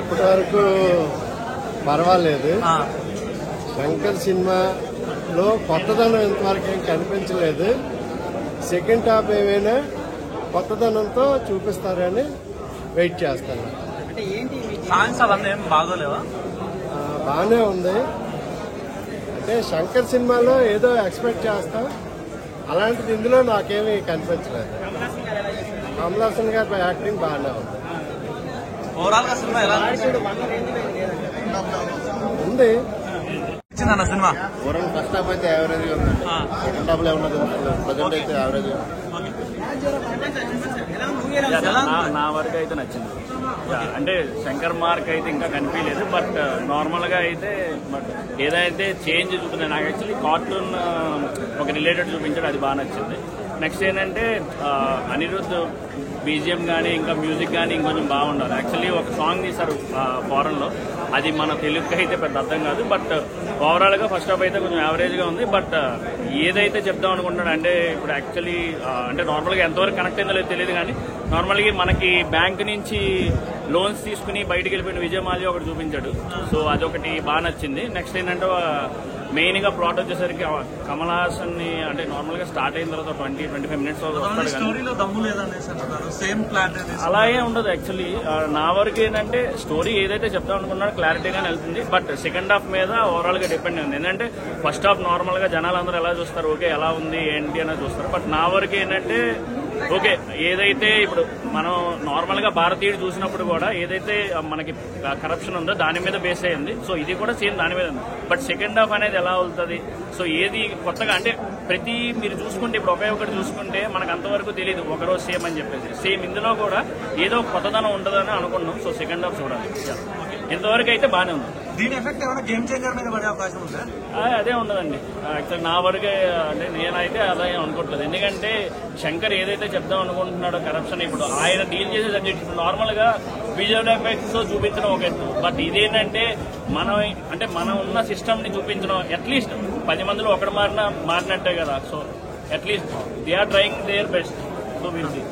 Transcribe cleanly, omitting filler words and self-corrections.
ఇప్పటి వరకు పర్వాలేదు. శంకర్ సినిమాలో కొత్తదనం ఇంతవరకు ఏం కనిపించలేదు. సెకండ్ హాఫ్ ఏమైనా కొత్తదనంతో చూపిస్తారని వెయిట్ చేస్తాను. బాగానే ఉంది. అంటే శంకర్ సినిమాలో ఏదో ఎక్స్పెక్ట్ చేస్తాం, అలాంటిది ఇందులో నాకేమీ కనిపించలేదు. కమల్ హాసన్ గారి యాక్టింగ్ బాగానే ఉంది. ఓవరాల్ గా సినిమా ఎలా ఉంది? సినిమా ఓవరాల్ ఫస్ట్ హాఫ్ అయితే యావరేజ్ గా ఉంది. సెకండ్ హాఫ్ లో ఉన్నది ప్రజెంట్ అయితే యావరేజ్. నా వరకు అయితే నచ్చింది. అంటే శంకర్ మార్క్ అయితే ఇంకా కనిపించలేదు, బట్ నార్మల్ గా అయితే బట్ ఏదైతే చేంజ్ చూపింది నాకు యాక్చువల్లీ కార్టూన్ ఒక రిలేటెడ్ చూపించాడు, అది బాగా నచ్చింది. నెక్స్ట్ ఏంటంటే అనిరుద్ధ్ బీజిఎం కానీ ఇంకా మ్యూజిక్ కానీ ఇంకొంచెం బాగుండాలి. యాక్చువల్లీ ఒక సాంగ్ తీశారు ఫారెన్ లో, అది మన తెలుగుకి అయితే పెద్ద అర్థం కాదు. బట్ ఓవరాల్ గా ఫస్ట్ హాఫ్ అయితే కొంచెం యావరేజ్ గా ఉంది. బట్ ఏదైతే చెప్దాం అనుకుంటున్నాడు అంటే ఇప్పుడు యాక్చువల్లీ అంటే నార్మల్ గా ఎంతవరకు కనెక్ట్ అయిందో లేదు తెలియదు, కానీ నార్మల్ గా మనకి బ్యాంక్ నుంచి లోన్స్ తీసుకుని బయటకు వెళ్ళిపోయిన విజయ్ మాల్యా ఒకటి చూపించాడు. సో అదొకటి బాగా నచ్చింది. నెక్స్ట్ ఏంటంటే మెయిన్ గా ప్లాట్ వచ్చేసరికి కమల్ హాసన్ ని అంటే నార్మల్ గా స్టార్ట్ అయిన తర్వాత 20-25 మినిట్స్ అలాగే ఉండదు. యాక్చువల్లీ నా వరకు ఏంటంటే స్టోరీ ఏదైతే చెప్తాం అనుకున్నాడో క్లారిటీగానే వెళ్తుంది. బట్ సెకండ్ హాఫ్ మీద ఓవరాల్ గా డిపెండ్ ఉంది. ఏంటంటే ఫస్ట్ హాఫ్ నార్మల్ గా జనాలందరూ ఎలా చూస్తారు, ఓకే ఎలా ఉంది ఏంటి అనేది చూస్తారు. బట్ నా వరకు ఏంటంటే ఓకే ఏదైతే ఇప్పుడు మనం నార్మల్ గా భారతీయుడు చూసినప్పుడు కూడా ఏదైతే మనకి కరప్షన్ ఉందో దాని మీద బేస్ అయ్యింది. సో ఇది కూడా సేమ్ దాని మీద ఉంది. బట్ సెకండ్ హాఫ్ అనేది ఎలా అవుతుంది, సో ఏది కొత్తగా అంటే ప్రతి మీరు చూసుకుంటే ఇప్పుడు ఒకే ఒకటి చూసుకుంటే మనకు అంతవరకు తెలియదు ఒకరోజు సేమ్ అని చెప్పేసి. సేమ్ ఇందులో కూడా ఏదో కొత్తదనం ఉంటుందని అనుకున్నాం. సో సెకండ్ హాఫ్ చూడాలి. ఇంతవరకు అయితే బాగానే ఉంది. దీని ఎఫెక్ట్ ఏమైనా గేమ్ చేంజర్ మీద పడే అవకాశం ఉందా? అదే ఉండదండి. యాక్చువల్ నా వరకే అంటే నేనైతే అదే అనుకోవట్లేదు. ఎందుకంటే శంకర్ ఏదైతే చెప్దాం అనుకుంటున్నాడో కరప్షన్ ఇప్పుడు ఆయన డీల్ చేసే సబ్జెక్ట్ ఇప్పుడు నార్మల్ గా విజువల్ ఎఫెక్ట్స్ చూపించడం ఒక ఎత్తు. బట్ ఇదేంటంటే మనం ఉన్న సిస్టమ్ ని చూపించడం అట్లీస్ట్ 10 మందిలో ఒకటి మారినట్టే కదా. So at least they are trying their best. So will see.